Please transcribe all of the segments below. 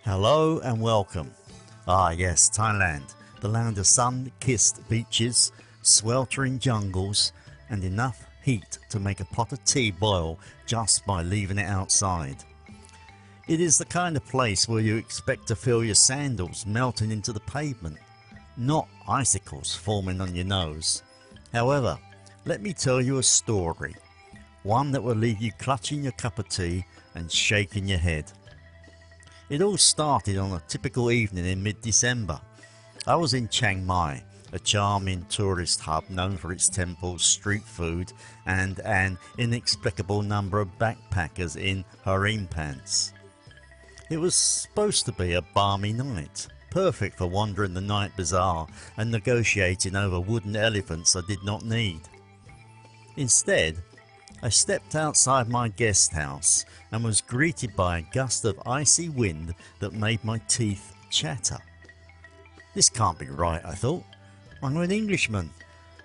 Hello and welcome. Ah yes, Thailand, the land of sun-kissed beaches, sweltering jungles and enough heat to make a pot of tea boil just by leaving it outside. It is the kind of place where you expect to feel your sandals melting into the pavement, not icicles forming on your nose. However, let me tell you a story, one that will leave you clutching your cup of tea and shaking your head. It all started on a typical evening in mid-December. I was in Chiang Mai, a charming tourist hub known for its temples, street food and an inexplicable number of backpackers in harem pants. It was supposed to be a balmy night, perfect for wandering the night bazaar and negotiating over wooden elephants I did not need. Instead, I stepped outside my guest house and was greeted by a gust of icy wind that made my teeth chatter. This can't be right, I thought. I'm an Englishman.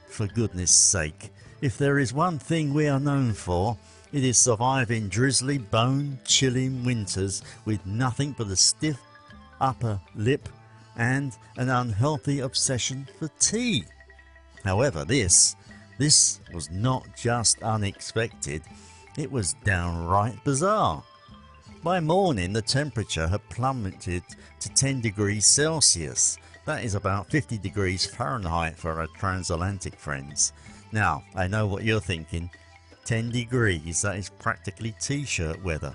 For goodness sake, if there is one thing we are known for, it is surviving drizzly, bone-chilling winters with nothing but a stiff upper lip and an unhealthy obsession for tea. However, this was not just unexpected, it was downright bizarre. By morning the temperature had plummeted to 10 degrees Celsius, that is about 50 degrees Fahrenheit for our transatlantic friends. Now I know what you're thinking, 10 degrees, that is practically t-shirt weather.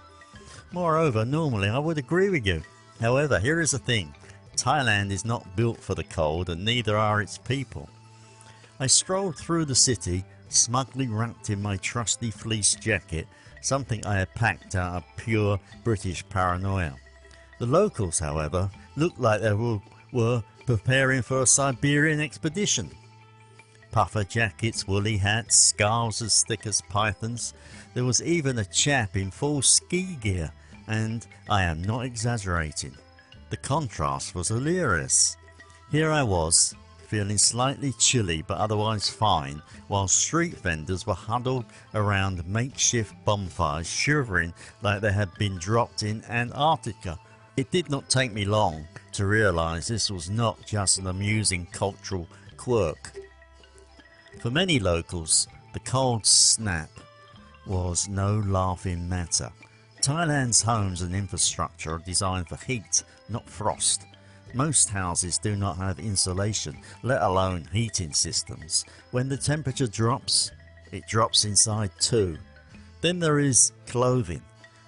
Moreover, normally I would agree with you. However, here is the thing, Thailand is not built for the cold and neither are its people. I strolled through the city, smugly wrapped in my trusty fleece jacket, something I had packed out of pure British paranoia. The locals, however, looked like they were preparing for a Siberian expedition. Puffer jackets, woolly hats, scarves as thick as pythons. There was even a chap in full ski gear, and I am not exaggerating. The contrast was hilarious. Here I was, feeling slightly chilly but otherwise fine, while street vendors were huddled around makeshift bonfires, shivering like they had been dropped in Antarctica. It did not take me long to realise this was not just an amusing cultural quirk. For many locals, the cold snap was no laughing matter. Thailand's homes and infrastructure are designed for heat, not frost. Most houses do not have insulation, let alone heating systems. When the temperature drops, it drops inside too. Then there is clothing.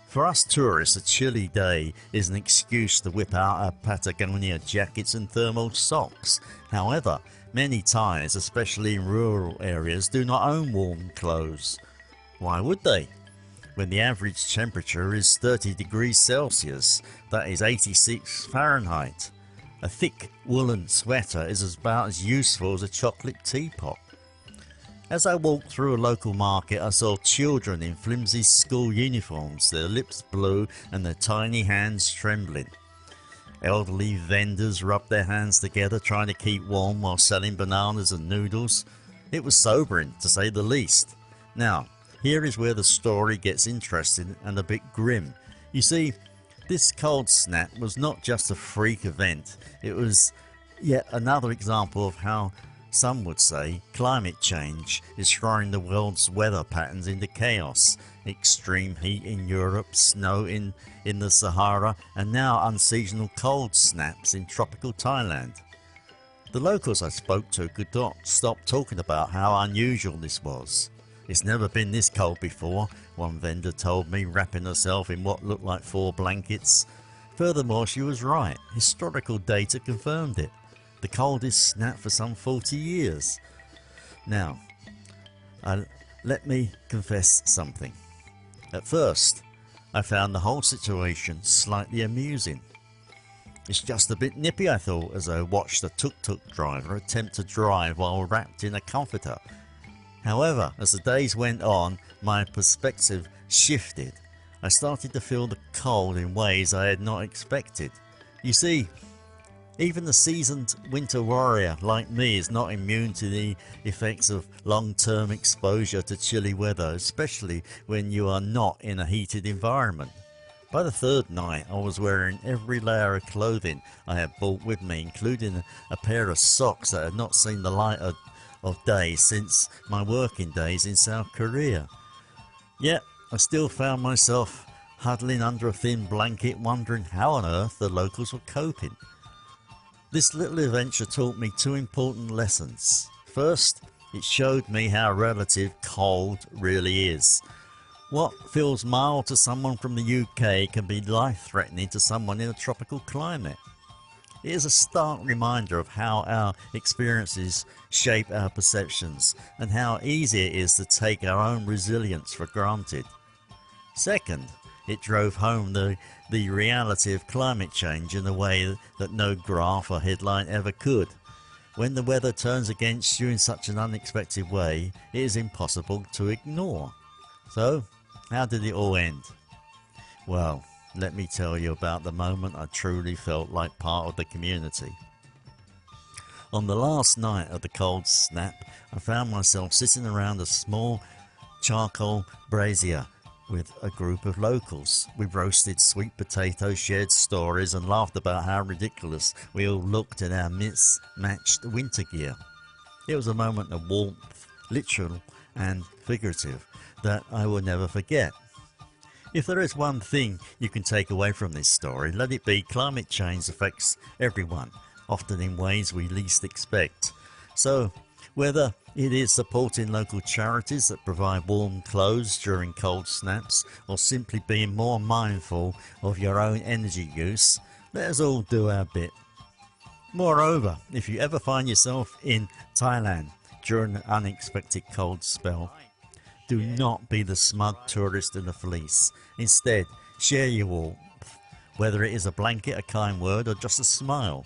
For us tourists, a chilly day is an excuse to whip out our Patagonia jackets and thermal socks. However, many Thais, especially in rural areas, do not own warm clothes. Why would they? When the average temperature is 30 degrees Celsius, that is 86 Fahrenheit. A thick woolen sweater is about as useful as a chocolate teapot. As I walked through a local market, I saw children in flimsy school uniforms, their lips blue and their tiny hands trembling. Elderly vendors rubbed their hands together trying to keep warm while selling bananas and noodles. It was sobering, to say the least. Now, here is where the story gets interesting and a bit grim. You see, this cold snap was not just a freak event, it was yet another example of how some would say climate change is throwing the world's weather patterns into chaos. Extreme heat in Europe, snow in the Sahara, and now unseasonal cold snaps in tropical Thailand. The locals I spoke to could not stop talking about how unusual this was. It's never been this cold before, one vendor told me, wrapping herself in what looked like 4 blankets. Furthermore, she was right. Historical data confirmed it. The coldest snap for some 40 years. Now, let me confess something. At first, I found the whole situation slightly amusing. It's just a bit nippy, I thought, as I watched a tuk-tuk driver attempt to drive while wrapped in a comforter. However, as the days went on, my perspective shifted. I started to feel the cold in ways I had not expected. You see, even the seasoned winter warrior like me is not immune to the effects of long-term exposure to chilly weather, especially when you are not in a heated environment. By the third night I was wearing every layer of clothing I had brought with me, including a pair of socks that had not seen the light of day since my working days in South Korea. Yet I still found myself huddling under a thin blanket, wondering how on earth the locals were coping. This little adventure taught me two important lessons. First, it showed me how relative cold really is. What feels mild to someone from the UK can be life-threatening to someone in a tropical climate. It is a stark reminder of how our experiences shape our perceptions and how easy it is to take our own resilience for granted. Second, it drove home the reality of climate change in a way that no graph or headline ever could. When the weather turns against you in such an unexpected way, it is impossible to ignore. So, how did it all end? Well, let me tell you about the moment I truly felt like part of the community. On the last night of the cold snap, I found myself sitting around a small charcoal brazier with a group of locals. We roasted sweet potatoes, shared stories and laughed about how ridiculous we all looked in our mismatched winter gear. It was a moment of warmth, literal and figurative, that I will never forget. If there is one thing you can take away from this story, let it be climate change affects everyone, often in ways we least expect. So, whether it is supporting local charities that provide warm clothes during cold snaps, or simply being more mindful of your own energy use, let us all do our bit. Moreover, if you ever find yourself in Thailand during an unexpected cold spell, do not be the smug tourist in the fleece. Instead, share your warmth, whether it is a blanket, a kind word or just a smile.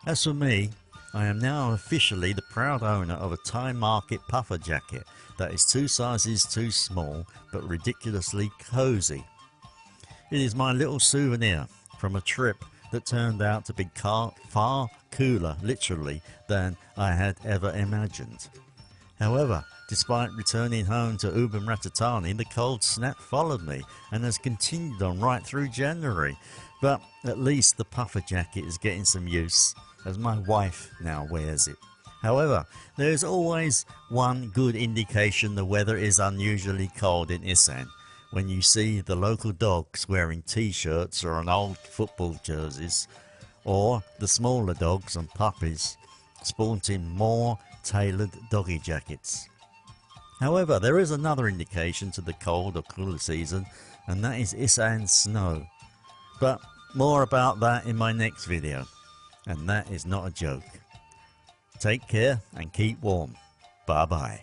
As for me, I am now officially the proud owner of a Thai market puffer jacket that is 2 sizes too small but ridiculously cozy. It is my little souvenir from a trip that turned out to be far cooler, literally, than I had ever imagined. However, despite returning home to Ubin Ratchathani, the cold snap followed me and has continued on right through January. But at least the puffer jacket is getting some use, as my wife now wears it. However, there is always one good indication the weather is unusually cold in Isaan, when you see the local dogs wearing t-shirts or an old football jerseys, or the smaller dogs and puppies sporting more tailored doggy jackets. However, there is another indication to the cold or cooler season, and that is Isaan snow. But more about that in my next video, and that is not a joke. Take care and keep warm. Bye bye.